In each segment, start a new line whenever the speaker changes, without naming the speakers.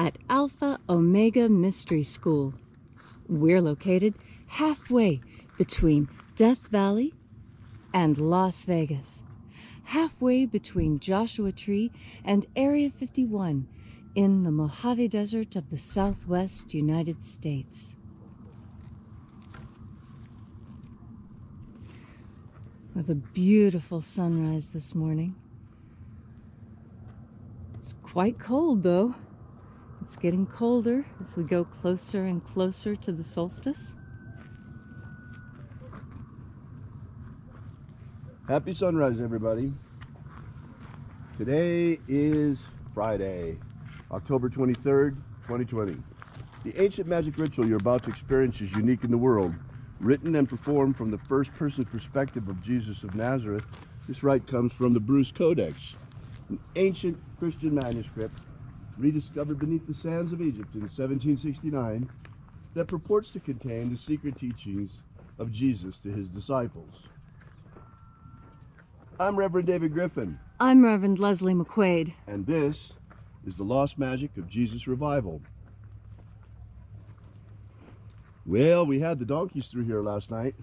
at Alpha Omega Mystery School. We're located halfway between Death Valley and Las Vegas, halfway between Joshua Tree and Area 51 in the Mojave Desert of the Southwest United States. With a beautiful sunrise this morning. It's quite cold though. It's getting colder as we go closer and closer to the solstice.
Happy sunrise, everybody. Today is Friday, October 23rd, 2020. The ancient magic ritual you're about to experience is unique in the world. Written and performed from the first-person perspective of Jesus of Nazareth, this rite comes from the Bruce Codex, an ancient Christian manuscript rediscovered beneath the sands of Egypt in 1769 that purports to contain the secret teachings of Jesus to his disciples. I'm Reverend David Griffin.
I'm Reverend Leslie McQuaid.
And this is the Lost Magic of Jesus Revival. Well, we had the donkeys through here last night.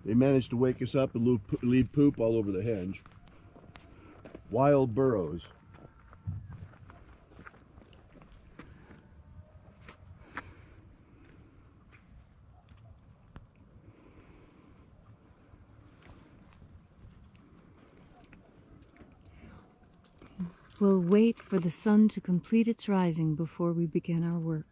They managed to wake us up and leave poop all over the henge. Wild burros.
We'll wait for the sun to complete its rising before we begin our work.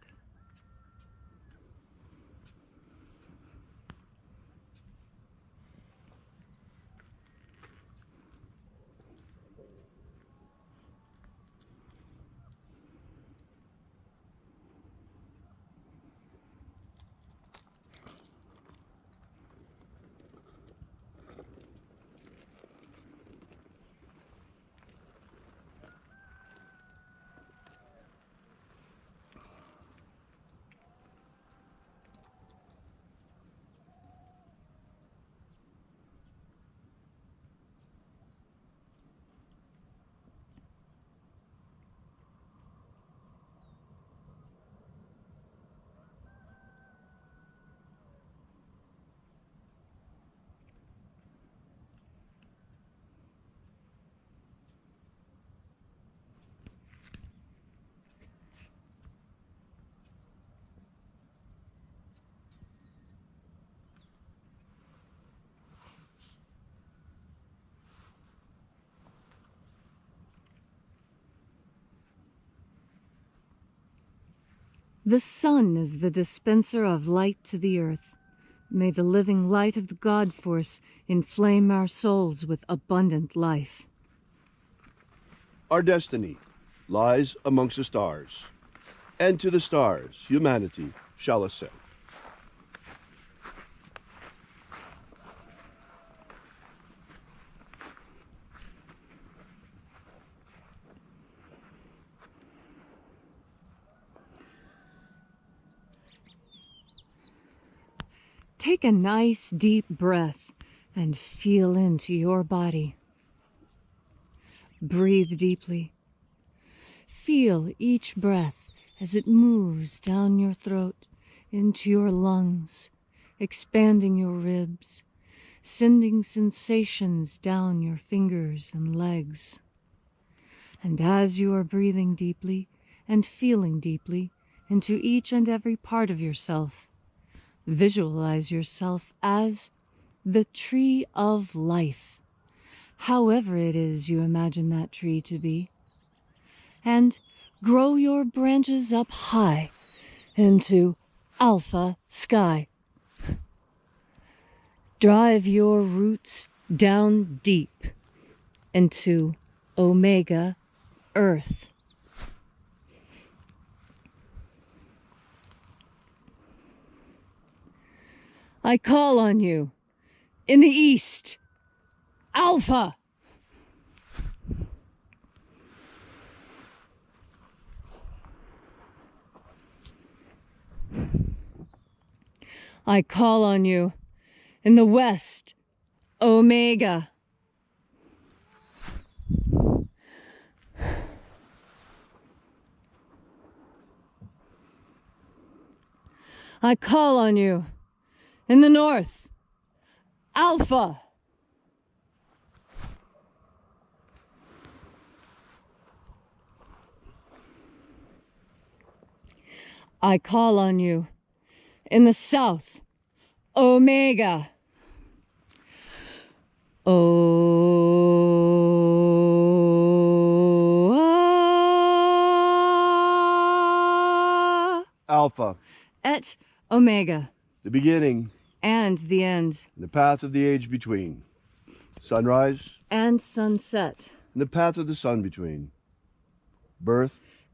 The sun is the dispenser of light to the earth. May the living light of the God Force inflame our souls with abundant life.
Our destiny lies amongst the stars, and to the stars humanity shall ascend.
Take a nice deep breath and feel into your body. Breathe deeply. Feel each breath as it moves down your throat into your lungs, expanding your ribs, sending sensations down your fingers and legs. And as you are breathing deeply and feeling deeply into each and every part of yourself, visualize yourself as the tree of life, however it is you imagine that tree to be, and grow your branches up high into alpha sky. Drive your roots down deep into omega earth. I call on you, in the east, Alpha. I call on you, in the west, Omega. I call on you. In the north, Alpha. I call on you. In the south, Omega.
Alpha.
Et Omega.
The beginning.
And the end.
The path of the age between. Sunrise.
And sunset.
And the path of the sun between. Birth.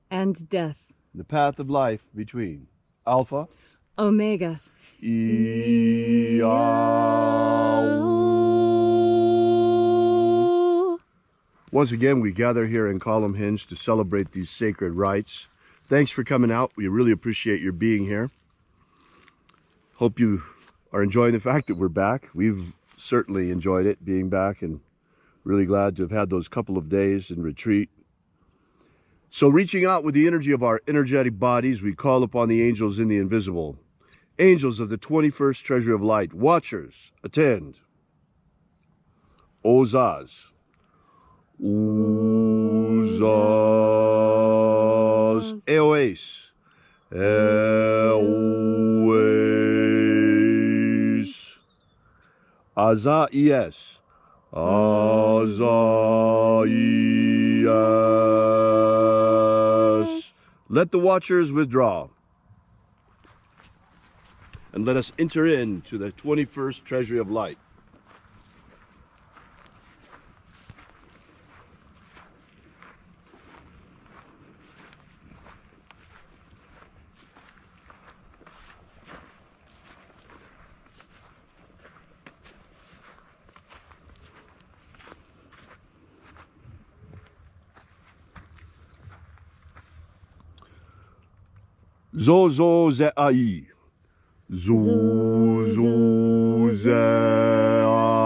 And death.
The path of life between. Alpha.
Omega.
Once again, we gather here in Column Hinge to celebrate these sacred rites. Thanks for coming out. We really appreciate your being here. Hope you are enjoying the fact that we're back. We've certainly enjoyed it, being back, and really glad to have had those couple of days in retreat. So reaching out with the energy of our energetic bodies, we call upon the angels in the invisible. Angels of the 21st Treasury of Light, watchers, attend. Ozaz. Uzaz. Eoes. Eoes. Azaies. Azaies. Let the watchers withdraw. And let us enter into the 21st Treasury of Light. Zozo ze'ai. Zozo ze'ai.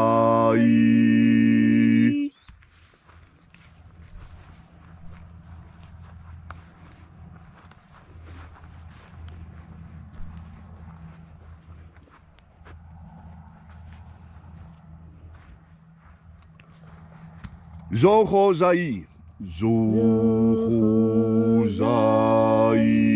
Zoho zai. Zoho zai.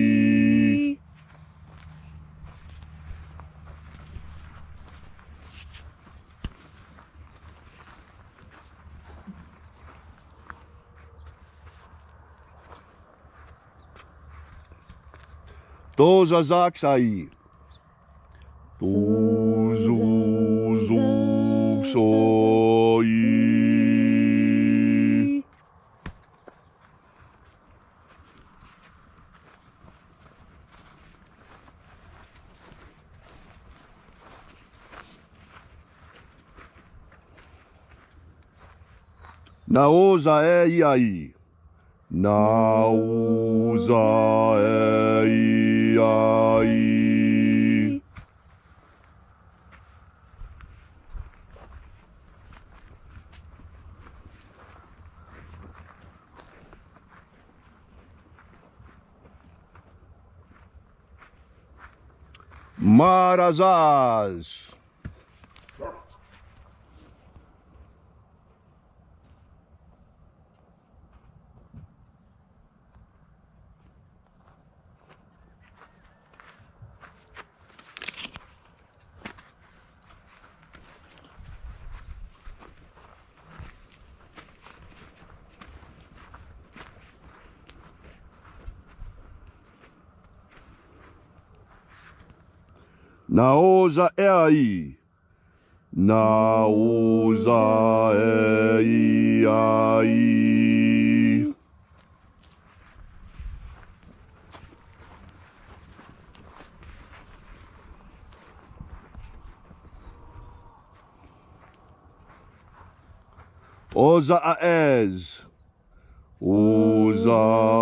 Tozazaksai. Tozozoksoi. Naozaeiai. Naozaeiai. Marazaz. Naozaei. Naozaei. Ozaez. Ozaez.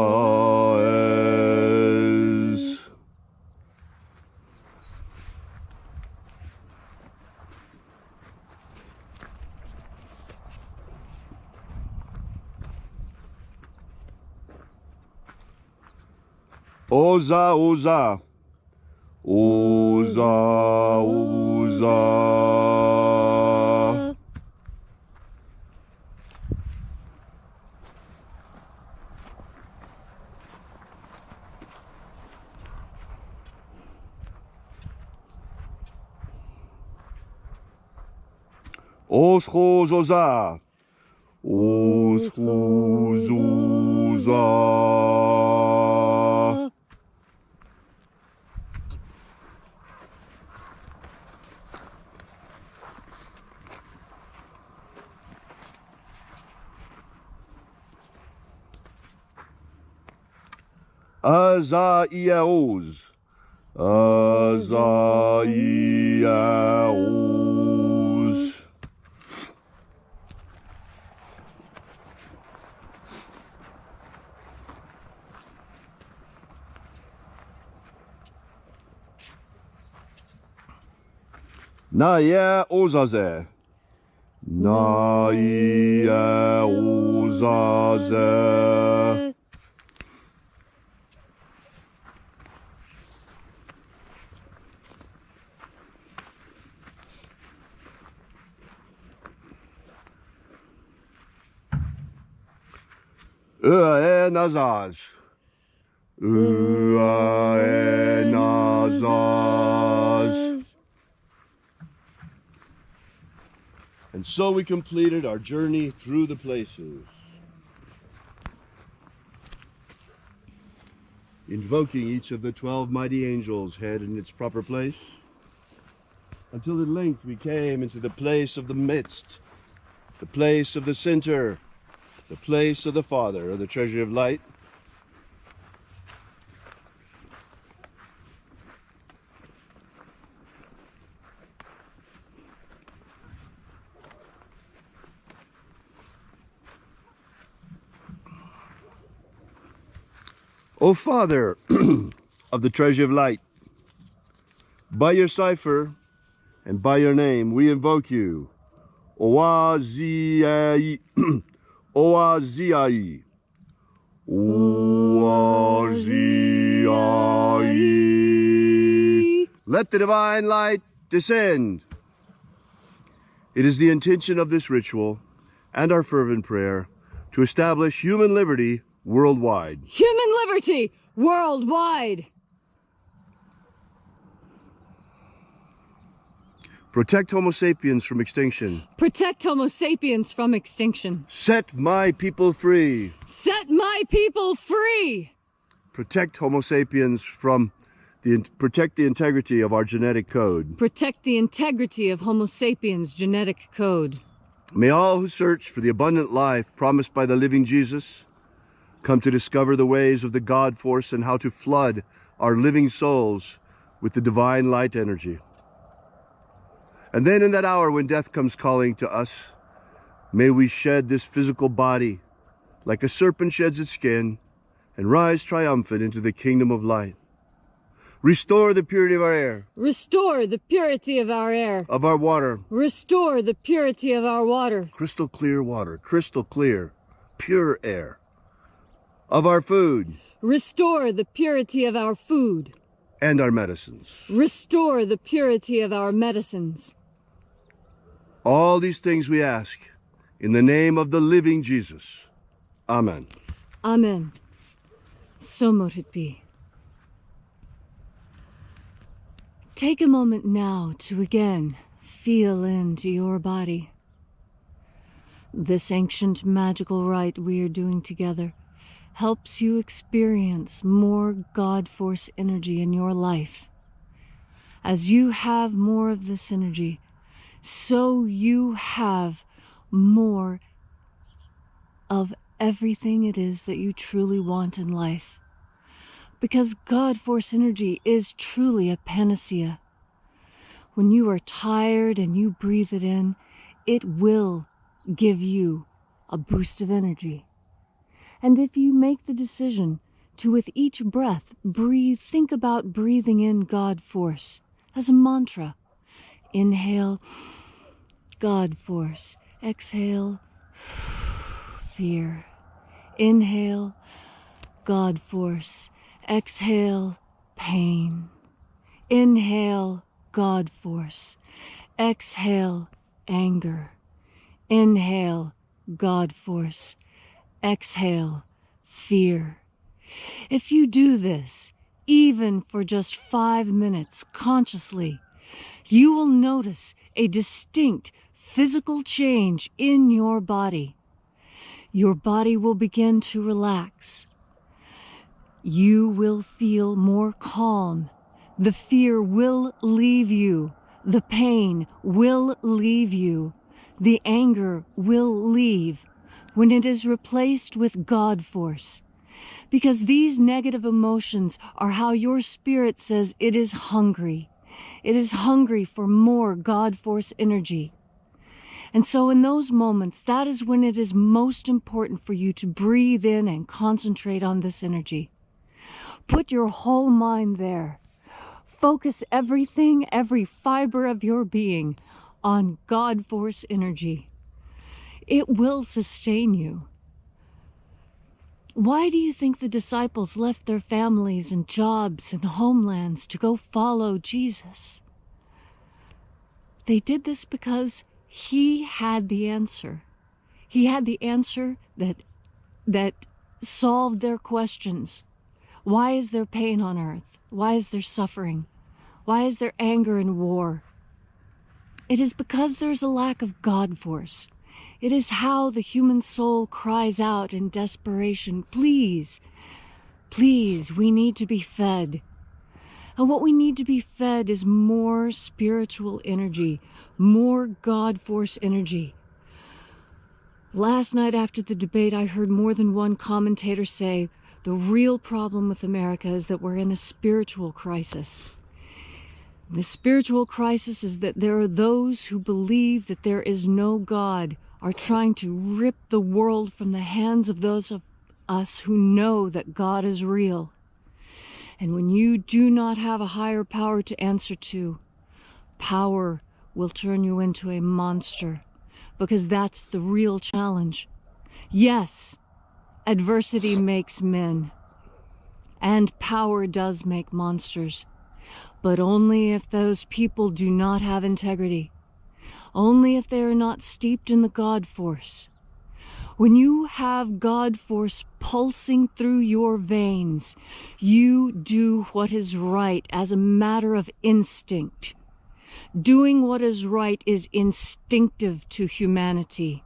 Oza, oza. Oza. Oschozoza. Oschozoza. Azaiaos. Azaiaos. Naya ozaze. Naya ozaze. Nazaz. Nazaz. And so we completed our journey through the places, invoking each of the 12 mighty angels' head in its proper place, until at length we came into the place of the midst, the place of the center, the place of the Father of the treasure of light. O Father of the treasure of light, by your cipher and by your name we invoke you. Oaziai, Oaziai, Oaziai. Let the divine light descend. It is the intention of this ritual and our fervent prayer to establish human liberty worldwide.
Human liberty worldwide.
Protect Homo sapiens from extinction.
Protect Homo sapiens from extinction.
Set my people free.
Set my people free.
Protect Homo sapiens from protect the integrity of our genetic code.
Protect the integrity of Homo sapiens' genetic code.
May all who search for the abundant life promised by the living Jesus come to discover the ways of the God force and how to flood our living souls with the divine light energy. And then in that hour when death comes calling to us, may we shed this physical body like a serpent sheds its skin and rise triumphant into the kingdom of light. Restore the purity of our air.
Restore the purity of our air.
Of our water.
Restore the purity of our water.
Crystal clear water, crystal clear, pure air. Of our food.
Restore the purity of our food.
And our medicines.
Restore the purity of our medicines.
All these things we ask in the name of the living Jesus. Amen.
Amen. So mote it be. Take a moment now to again feel into your body. This ancient magical rite we are doing together helps you experience more God Force energy in your life. As you have more of this energy, so you have more of everything it is that you truly want in life. Because God Force energy is truly a panacea. When you are tired and you breathe it in, it will give you a boost of energy. And if you make the decision to, with each breath, think about breathing in God Force as a mantra. Inhale, God Force. Exhale, fear. Inhale, God Force. Exhale, pain. Inhale, God force. Exhale, anger. Inhale, God force. Exhale, fear. If you do this, even for just 5 minutes consciously, you will notice a distinct physical change in your body. Your body will begin to relax. You will feel more calm. The fear will leave you. The pain will leave you. The anger will leave when it is replaced with God force. Because these negative emotions are how your spirit says it is hungry. It is hungry for more God force energy. And so in those moments, that is when it is most important for you to breathe in and concentrate on this energy. Put your whole mind there. Focus everything, every fiber of your being on God force energy. It will sustain you. Why do you think the disciples left their families and jobs and homelands to go follow Jesus? They did this because he had the answer. He had the answer that solved their questions. Why is there pain on earth? Why is there suffering? Why is there anger and war? It is because there's a lack of God force. It is how the human soul cries out in desperation, please, please, we need to be fed. And what we need to be fed is more spiritual energy, more God force energy. Last night after the debate, I heard more than one commentator say, the real problem with America is that we're in a spiritual crisis. The spiritual crisis is that there are those who believe that there is no God, are trying to rip the world from the hands of those of us who know that God is real. And when you do not have a higher power to answer to, power will turn you into a monster, because that's the real challenge. Yes, adversity makes men, and power does make monsters, but only if those people do not have integrity, only if they are not steeped in the God force. When you have God force pulsing through your veins, you do what is right as a matter of instinct. Doing what is right is instinctive to humanity.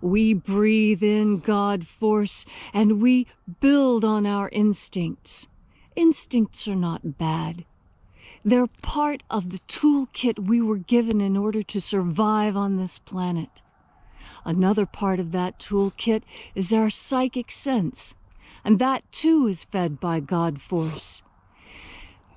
We breathe in God force and we build on our instincts. Instincts are not bad. They're part of the toolkit we were given in order to survive on this planet. Another part of that toolkit is our psychic sense, and that too is fed by God force.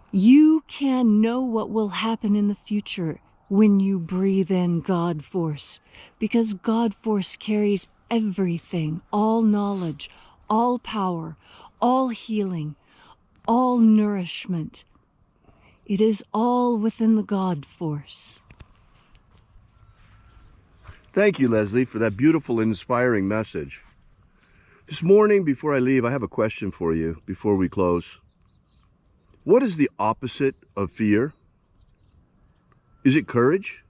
You can know what will happen in the future when you breathe in God force, because God force carries everything, all knowledge, all power, all healing, all nourishment. It is all within the God force.
Thank you, Leslie, for that beautiful and inspiring message. This morning, before I leave, I have a question for you before we close. What is the opposite of fear? Is it courage?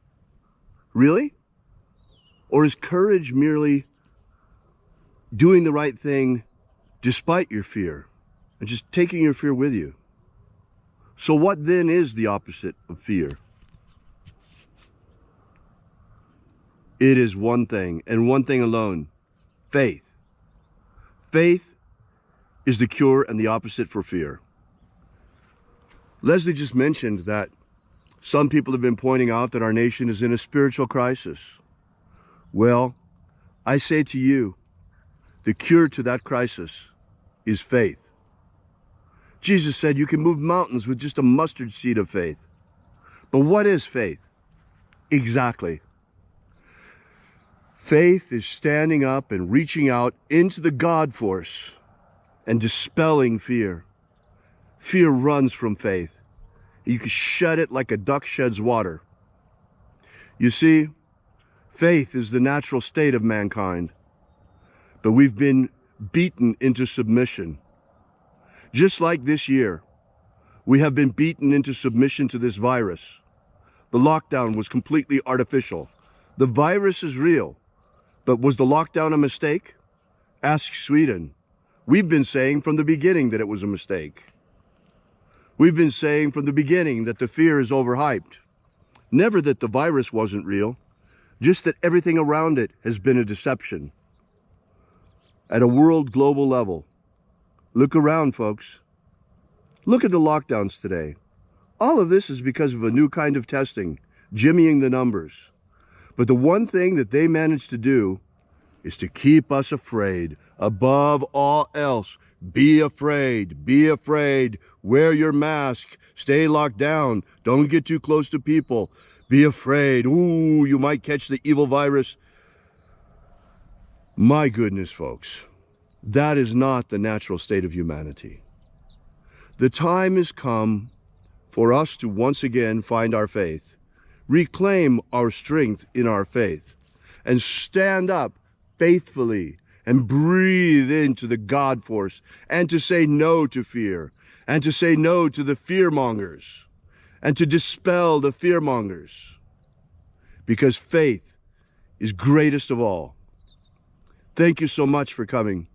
Really? Or is courage merely doing the right thing despite your fear and just taking your fear with you? So what then is the opposite of fear? It is one thing, and one thing alone: faith. Faith is the cure and the opposite for fear. Leslie just mentioned that some people have been pointing out that our nation is in a spiritual crisis. Well, I say to you, the cure to that crisis is faith. Jesus said you can move mountains with just a mustard seed of faith. But what is faith? Exactly. Faith is standing up and reaching out into the God force and dispelling fear. Fear runs from faith. You can shed it like a duck sheds water. You see, faith is the natural state of mankind, but we've been beaten into submission. Just like this year, We have been beaten into submission to this virus. The lockdown was completely artificial. The virus is real, but was the lockdown a mistake? Ask Sweden. We've been saying from the beginning that it was a mistake. We've been saying from the beginning that the fear is overhyped. Never that the virus wasn't real, just that everything around it has been a deception. At a world global level, look around, folks. Look at the lockdowns today. All of this is because of a new kind of testing, jimmying the numbers. But the one thing that they managed to do is to keep us afraid. Above all else, be afraid, be afraid. Wear your mask, stay locked down, don't get too close to people. Be afraid, ooh, you might catch the evil virus. My goodness, folks, that is not the natural state of humanity. The time has come for us to once again find our faith, reclaim our strength in our faith, and stand up faithfully and breathe into the God force, and to say no to fear, and to say no to the fearmongers, and to dispel the fearmongers, because faith is greatest of all. Thank you so much for coming.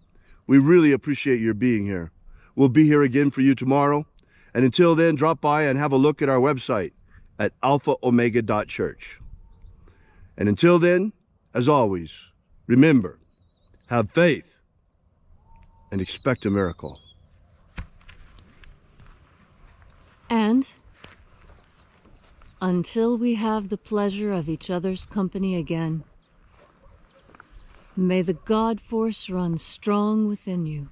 We really appreciate your being here. We'll be here again for you tomorrow. And until then, drop by and have a look at our website at alphaomega.church. And until then, as always, remember, have faith and expect a miracle.
And until we have the pleasure of each other's company again, may the God force run strong within you.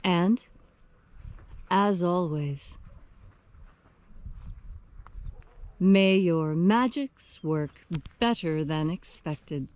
And, as always, may your magics work better than expected.